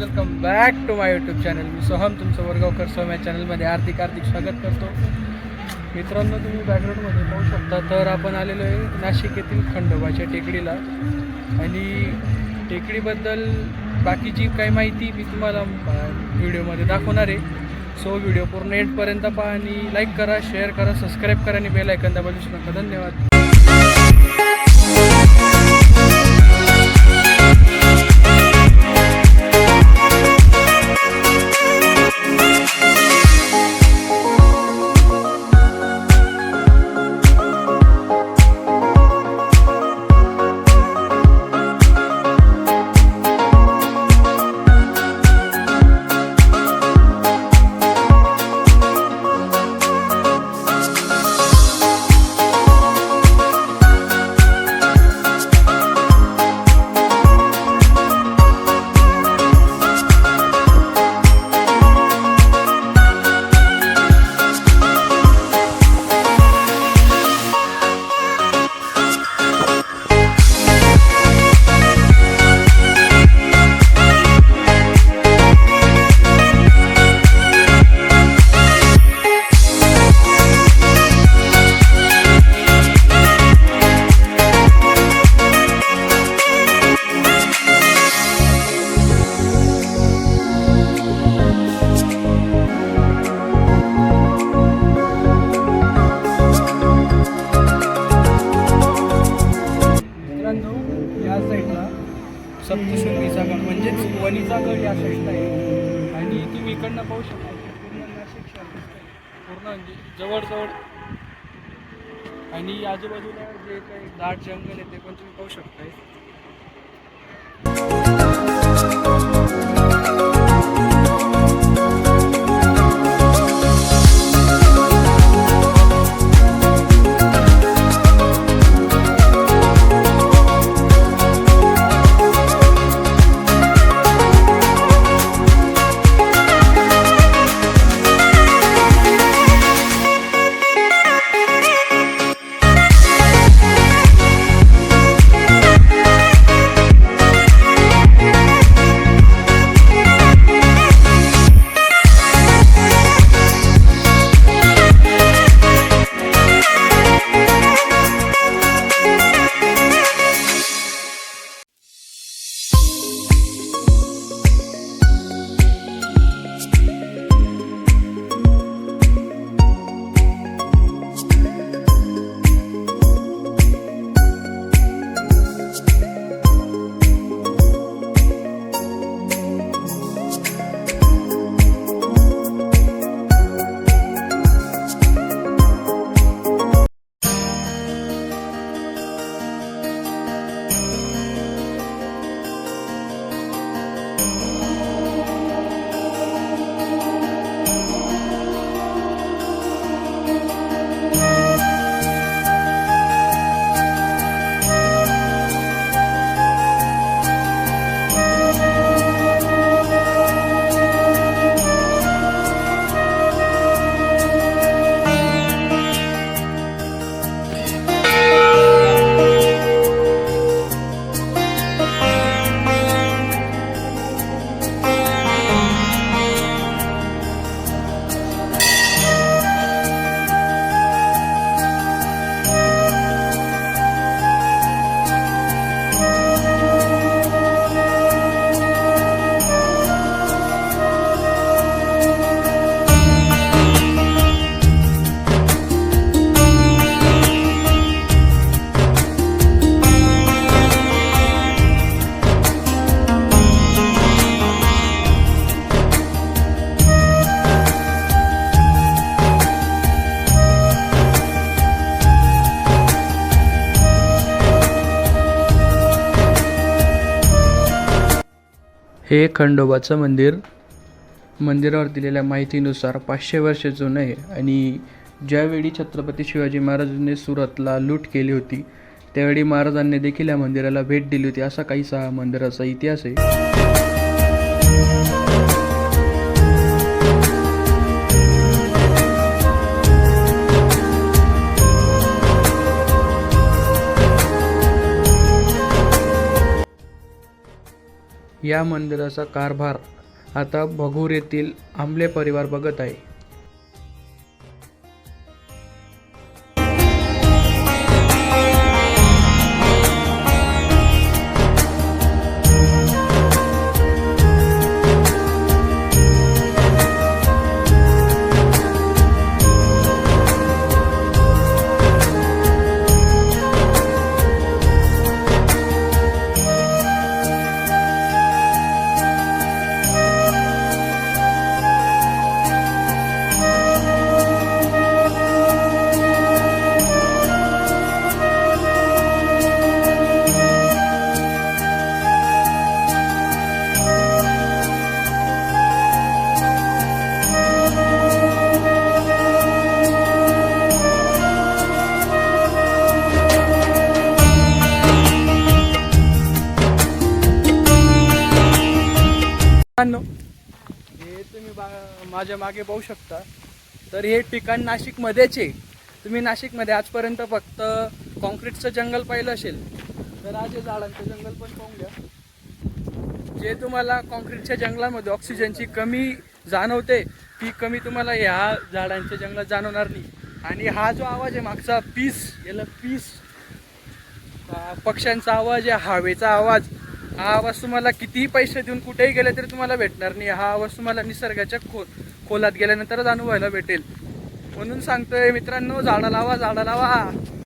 Welcome back to my YouTube channel. मी सोहम तुमचं वरगावकर सोहम या चॅनलमध्ये हार्दिक स्वागत करतो. मित्रांनो, तुम्ही बॅकग्राऊंडमध्ये पाहू शकता तर आपण आलेलो आहे नाशिक येथील खंडोबाच्या टेकडीला. आणि टेकडीबद्दल बाकी जी काही माहिती मी तुम्हाला व्हिडिओमध्ये दाखवणार आहे. सो व्हिडिओ पूर्ण एंडपर्यंत पहा आणि लाईक करा, शेअर करा, सबस्क्राईब करा आणि बेल आयकॉन दाबायला विसरू नका. धन्यवाद. या साईडला सप्तशृंगीचा गड म्हणजेच वणीचा गड या साईडला आहे. आणि तुम्ही इकडनं पाहू शकता पूर्ण नाशिक शहर दिसतंय, पूर्ण म्हणजे जवळजवळ. आणि आजूबाजूला जे काही दाट जंगल आहे ते पण तुम्ही पाहू शकताय. हे खंडोबाचं मंदिर. मंदिरावर दिलेल्या माहितीनुसार 500 वर्ष जुनं आहे. आणि ज्यावेळी छत्रपती शिवाजी महाराजांनी सुरतला लूट केली होती त्यावेळी महाराजांनी देखील या मंदिराला भेट दिली होती, असा काहीसा मंदिराचा इतिहास आहे. या मंदिराचा कारभार आता भगूर येथील आंबले परिवार बघत आहे. मित्रांनो, हे तुम्ही माझ्या मागे पाहू शकता. तर हे ठिकाण नाशिकमध्येच आहे. तुम्ही नाशिकमध्ये आजपर्यंत फक्त कॉन्क्रीटचं जंगल पाहिलं असेल, तर आज हे झाडांचं जंगल पण पाहून घ्या. जे तुम्हाला कॉन्क्रीटच्या जंगलामध्ये ऑक्सिजनची कमी जाणवते, ती कमी तुम्हाला ह्या झाडांच्या जंगलात जाणवणार नाही. आणि हा जो आवाज आहे मागचा, याला पीस, पक्ष्यांचा आवाज आहे, हवेचा आवाज, हा आवाज तुम्हाला कितीही पैसे देऊन कुठेही गेले तरी तुम्हाला भेटणार नाही. हा आवाज तुम्हाला निसर्गाच्या खोलात गेल्यानंतरच अनुभवायला भेटेल. म्हणून सांगतोय मित्रांनो, झाडं लावा, झाडं लावा.